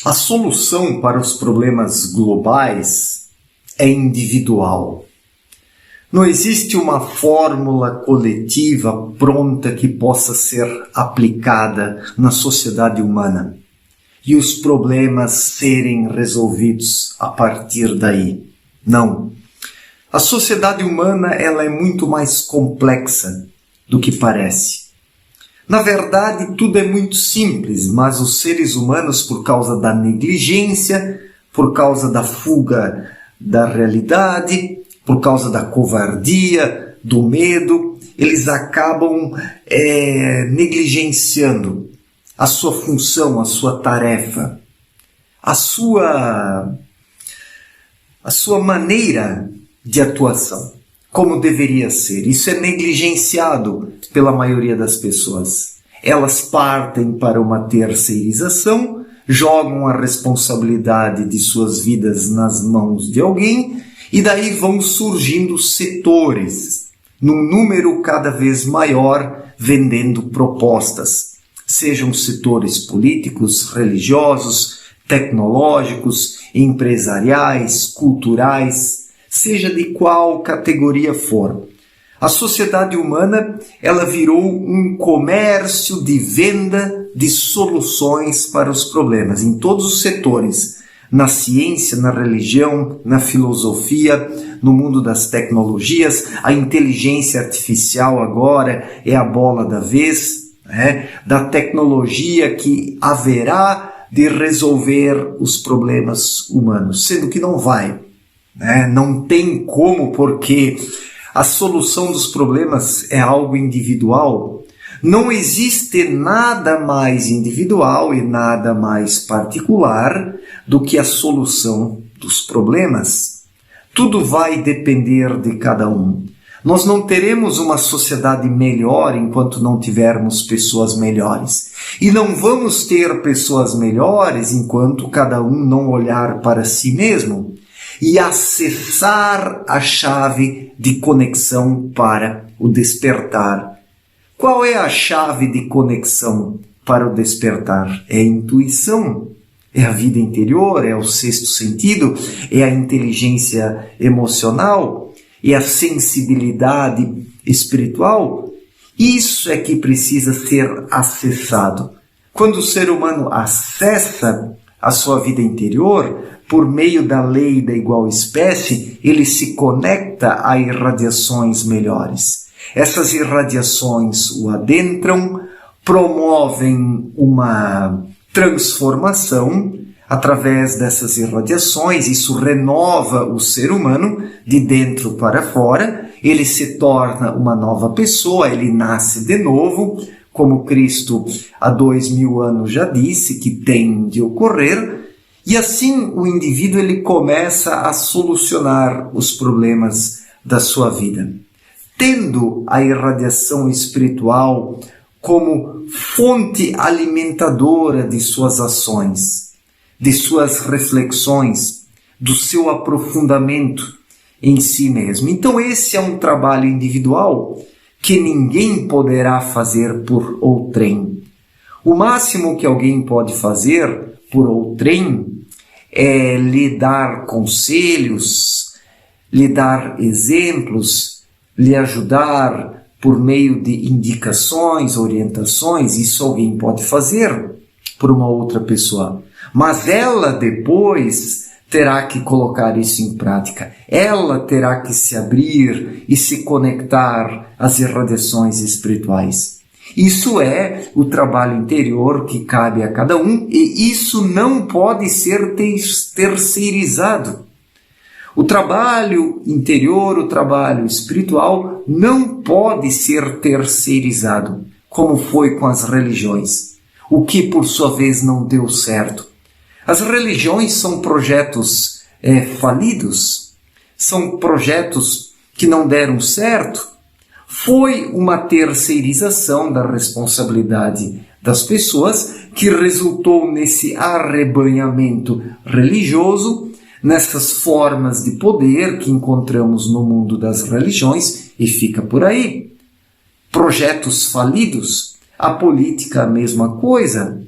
A solução para os problemas globais é individual. Não existe uma fórmula coletiva pronta que possa ser aplicada na sociedade humana e os problemas serem resolvidos a partir daí. Não. A sociedade humana ela é muito mais complexa do que parece. Na verdade, tudo é muito simples, mas os seres humanos, por causa da negligência, por causa da fuga da realidade, por causa da covardia, do medo, eles acabam negligenciando a sua função, a sua tarefa, a sua maneira de atuação, como deveria ser. Isso é negligenciado pela maioria das pessoas. Elas partem para uma terceirização, jogam a responsabilidade de suas vidas nas mãos de alguém e daí vão surgindo setores, num número cada vez maior, vendendo propostas. Sejam setores políticos, religiosos, tecnológicos, empresariais, culturais, seja de qual categoria for. A sociedade humana ela virou um comércio de venda de soluções para os problemas em todos os setores, na ciência, na religião, na filosofia, no mundo das tecnologias. A inteligência artificial agora é a bola da vez, da tecnologia que haverá de resolver os problemas humanos, sendo que não vai. Não tem como, porque a solução dos problemas é algo individual. Não existe nada mais individual e nada mais particular do que a solução dos problemas. Tudo vai depender de cada um. Nós não teremos uma sociedade melhor enquanto não tivermos pessoas melhores. E não vamos ter pessoas melhores enquanto cada um não olhar para si mesmo e acessar a chave de conexão para o despertar. Qual é a chave de conexão para o despertar? É a intuição, é a vida interior, é o sexto sentido, é a inteligência emocional, é a sensibilidade espiritual. Isso é que precisa ser acessado. Quando o ser humano acessa a sua vida interior, por meio da lei da igual espécie, ele se conecta a irradiações melhores. Essas irradiações o adentram, promovem uma transformação através dessas irradiações. Isso renova o ser humano de dentro para fora. Ele se torna uma nova pessoa, ele nasce de novo, como Cristo há 2000 anos já disse que tem de ocorrer. E assim o indivíduo ele começa a solucionar os problemas da sua vida, tendo a irradiação espiritual como fonte alimentadora de suas ações, de suas reflexões, do seu aprofundamento em si mesmo. Então esse é um trabalho individual que ninguém poderá fazer por outrem. O máximo que alguém pode fazer por outrem é lhe dar conselhos, lhe dar exemplos, lhe ajudar por meio de indicações, orientações. Isso alguém pode fazer por uma outra pessoa. Mas ela depois terá que colocar isso em prática. Ela terá que se abrir e se conectar às irradiações espirituais. Isso é o trabalho interior que cabe a cada um e isso não pode ser terceirizado. O trabalho interior, o trabalho espiritual não pode ser terceirizado, como foi com as religiões, o que por sua vez não deu certo. As religiões são projetos falidos, são projetos que não deram certo. Foi uma terceirização da responsabilidade das pessoas que resultou nesse arrebanhamento religioso, nessas formas de poder que encontramos no mundo das religiões e fica por aí. Projetos falidos, a política a mesma coisa.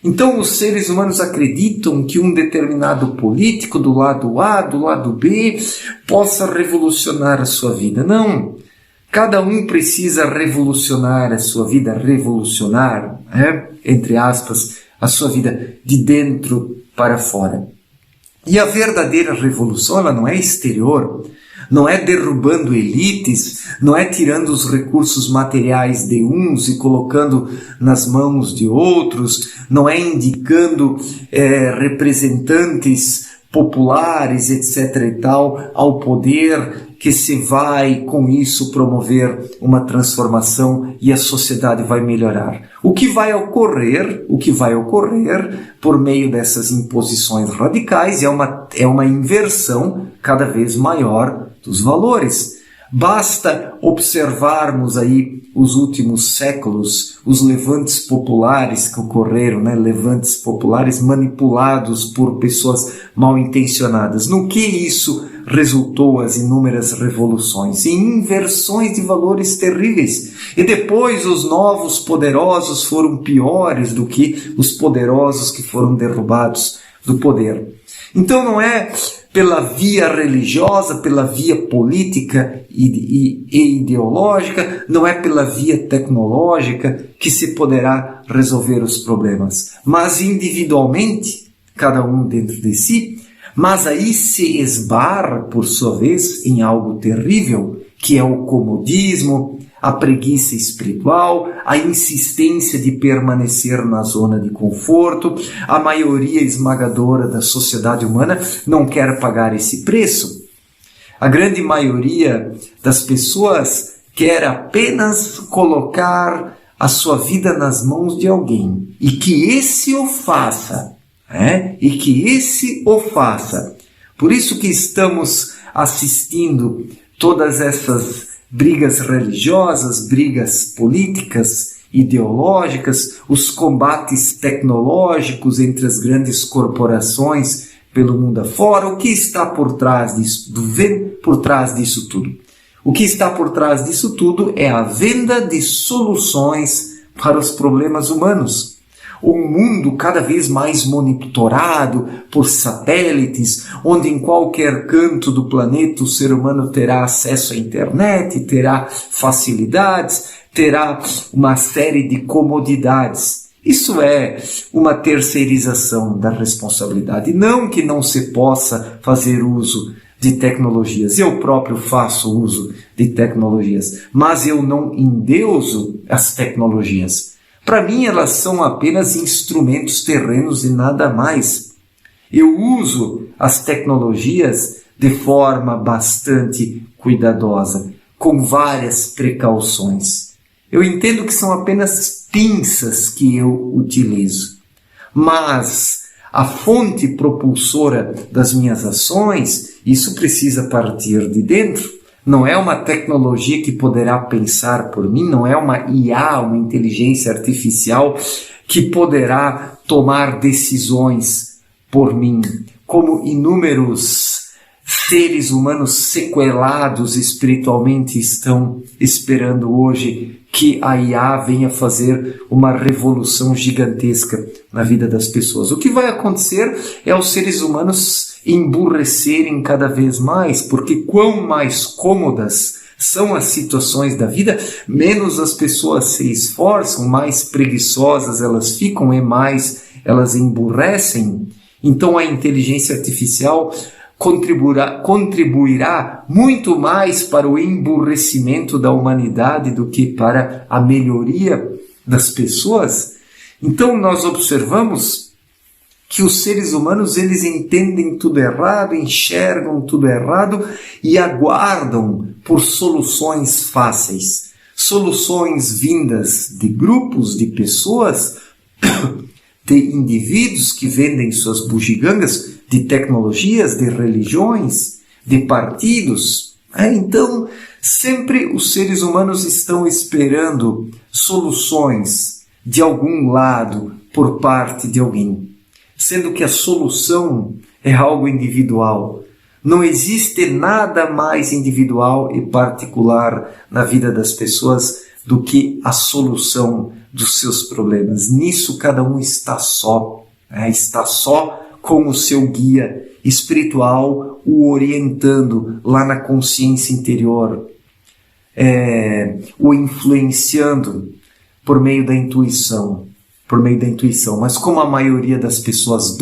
Então os seres humanos acreditam que um determinado político do lado A, do lado B, possa revolucionar a sua vida. Não. Cada um precisa revolucionar a sua vida, revolucionar, entre aspas, a sua vida de dentro para fora. E a verdadeira revolução, ela não é exterior, não é derrubando elites, não é tirando os recursos materiais de uns e colocando nas mãos de outros, não é indicando representantes populares, etc. e tal, ao poder, que se vai com isso promover uma transformação e a sociedade vai melhorar. O que vai ocorrer por meio dessas imposições radicais é uma inversão cada vez maior dos valores. Basta observarmos aí os últimos séculos, os levantes populares que ocorreram, levantes populares manipulados por pessoas mal intencionadas. No que isso resultou as inúmeras revoluções? Em inversões de valores terríveis. E depois os novos poderosos foram piores do que os poderosos que foram derrubados do poder. Então não é pela via religiosa, pela via política e ideológica, não é pela via tecnológica que se poderá resolver os problemas, mas individualmente, cada um dentro de si, mas aí se esbarra, por sua vez, em algo terrível, que é o comodismo, a preguiça espiritual, a insistência de permanecer na zona de conforto. A maioria esmagadora da sociedade humana não quer pagar esse preço. A grande maioria das pessoas quer apenas colocar a sua vida nas mãos de alguém e que esse o faça. Por isso que estamos assistindo todas essas brigas religiosas, brigas políticas, ideológicas, os combates tecnológicos entre as grandes corporações pelo mundo afora. O que está por trás disso? Por trás disso tudo? O que está por trás disso tudo é a venda de soluções para os problemas humanos. Um mundo cada vez mais monitorado por satélites, onde em qualquer canto do planeta o ser humano terá acesso à internet, terá facilidades, terá uma série de comodidades. Isso é uma terceirização da responsabilidade. Não que não se possa fazer uso de tecnologias. Eu próprio faço uso de tecnologias, mas eu não endeuso as tecnologias. Para mim, elas são apenas instrumentos terrenos e nada mais. Eu uso as tecnologias de forma bastante cuidadosa, com várias precauções. Eu entendo que são apenas pinças que eu utilizo, mas a fonte propulsora das minhas ações, isso precisa partir de dentro. Não é uma tecnologia que poderá pensar por mim, não é uma IA, uma inteligência artificial que poderá tomar decisões por mim, como inúmeros seres humanos sequelados espiritualmente estão esperando hoje que a IA venha fazer uma revolução gigantesca na vida das pessoas. O que vai acontecer é os seres humanos emburrecerem cada vez mais, porque quão mais cômodas são as situações da vida, menos as pessoas se esforçam, mais preguiçosas elas ficam e mais elas emburrecem. Então a inteligência artificial contribuirá muito mais para o emburrecimento da humanidade do que para a melhoria das pessoas. Então nós observamos que os seres humanos, eles entendem tudo errado, enxergam tudo errado e aguardam por soluções fáceis, soluções vindas de grupos, de pessoas, de indivíduos que vendem suas bugigangas, de tecnologias, de religiões, de partidos. Então, sempre os seres humanos estão esperando soluções de algum lado por parte de alguém, sendo que a solução é algo individual. Não existe nada mais individual e particular na vida das pessoas do que a solução dos seus problemas. Nisso cada um está só, está só com o seu guia espiritual o orientando lá na consciência interior, o influenciando por meio da intuição, Mas como a maioria das pessoas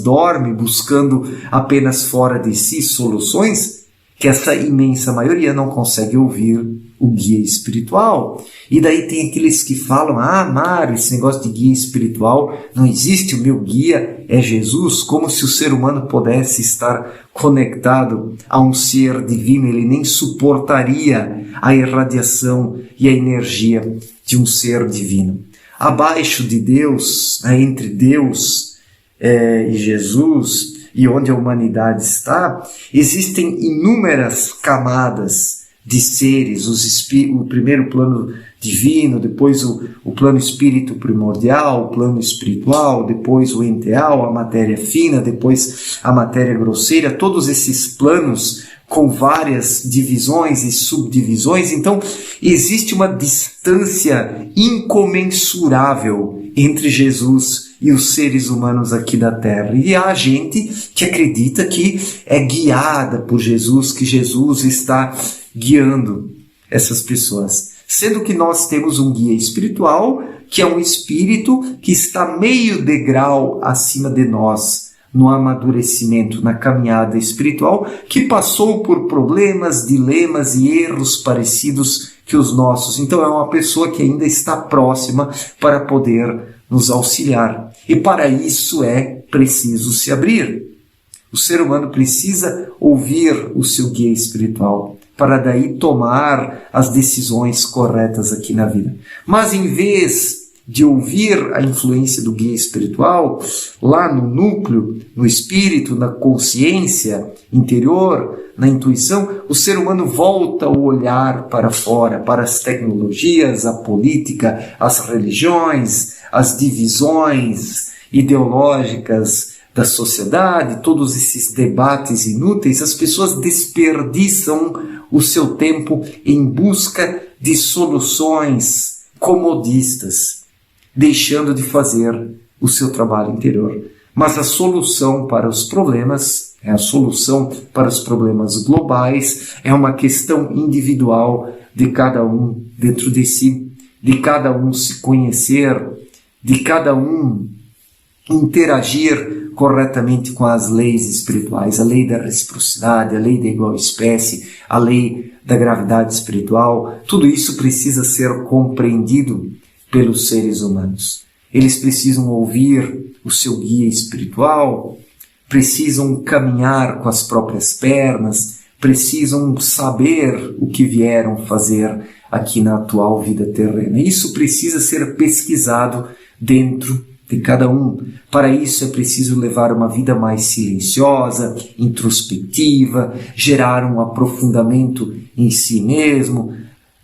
dorme, buscando apenas fora de si soluções, que essa imensa maioria não consegue ouvir o guia espiritual. E daí tem aqueles que falam, Mário, esse negócio de guia espiritual não existe, o meu guia é Jesus, como se o ser humano pudesse estar conectado a um ser divino, ele nem suportaria a irradiação e a energia de um ser divino. Abaixo de Deus, entre Deus e Jesus, e onde a humanidade está, existem inúmeras camadas de seres, o primeiro plano divino, depois o plano espírito primordial, o plano espiritual, depois o enteal, a matéria fina, depois a matéria grosseira, todos esses planos com várias divisões e subdivisões. Então, existe uma distância incomensurável entre Jesus e os seres humanos aqui da Terra. E há gente que acredita que é guiada por Jesus, que Jesus está guiando essas pessoas. Sendo que nós temos um guia espiritual, que é um espírito que está meio degrau acima de nós, no amadurecimento, na caminhada espiritual, que passou por problemas, dilemas e erros parecidos que os nossos. Então é uma pessoa que ainda está próxima para poder nos auxiliar. E para isso é preciso se abrir. O ser humano precisa ouvir o seu guia espiritual, para daí tomar as decisões corretas aqui na vida. Mas em vez de ouvir a influência do guia espiritual, lá no núcleo, no espírito, na consciência interior, na intuição, o ser humano volta o olhar para fora, para as tecnologias, a política, as religiões, as divisões ideológicas da sociedade, todos esses debates inúteis. As pessoas desperdiçam o seu tempo em busca de soluções comodistas, deixando de fazer o seu trabalho interior. Mas a solução para os problemas, a solução para os problemas globais, é uma questão individual de cada um dentro de si, de cada um se conhecer, de cada um interagir corretamente com as leis espirituais, a lei da reciprocidade, a lei da igual espécie, a lei da gravidade espiritual. Tudo isso precisa ser compreendido pelos seres humanos. Eles precisam ouvir o seu guia espiritual, precisam caminhar com as próprias pernas, precisam saber o que vieram fazer aqui na atual vida terrena. Isso precisa ser pesquisado dentro de cada um. Para isso é preciso levar uma vida mais silenciosa, introspectiva, gerar um aprofundamento em si mesmo,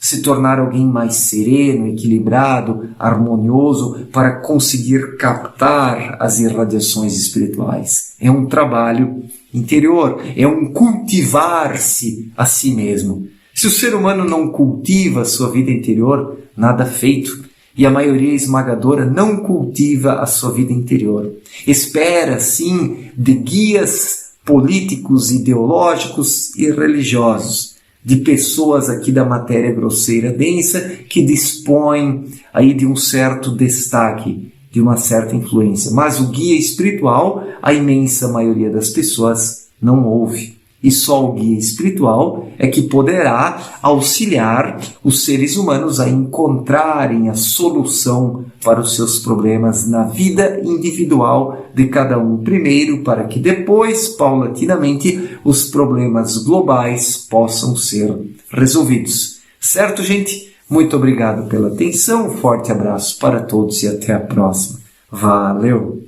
se tornar alguém mais sereno, equilibrado, harmonioso, para conseguir captar as irradiações espirituais. É um trabalho interior, é um cultivar-se a si mesmo. Se o ser humano não cultiva a sua vida interior, nada feito. E a maioria esmagadora não cultiva a sua vida interior. Espera, sim, de guias políticos, ideológicos e religiosos, de pessoas aqui da matéria grosseira densa que dispõem aí de um certo destaque, de uma certa influência. Mas o guia espiritual, a imensa maioria das pessoas não ouve. E só o guia espiritual é que poderá auxiliar os seres humanos a encontrarem a solução para os seus problemas na vida individual de cada um primeiro, para que depois, paulatinamente, os problemas globais possam ser resolvidos. Certo, gente? Muito obrigado pela atenção, um forte abraço para todos e até a próxima. Valeu!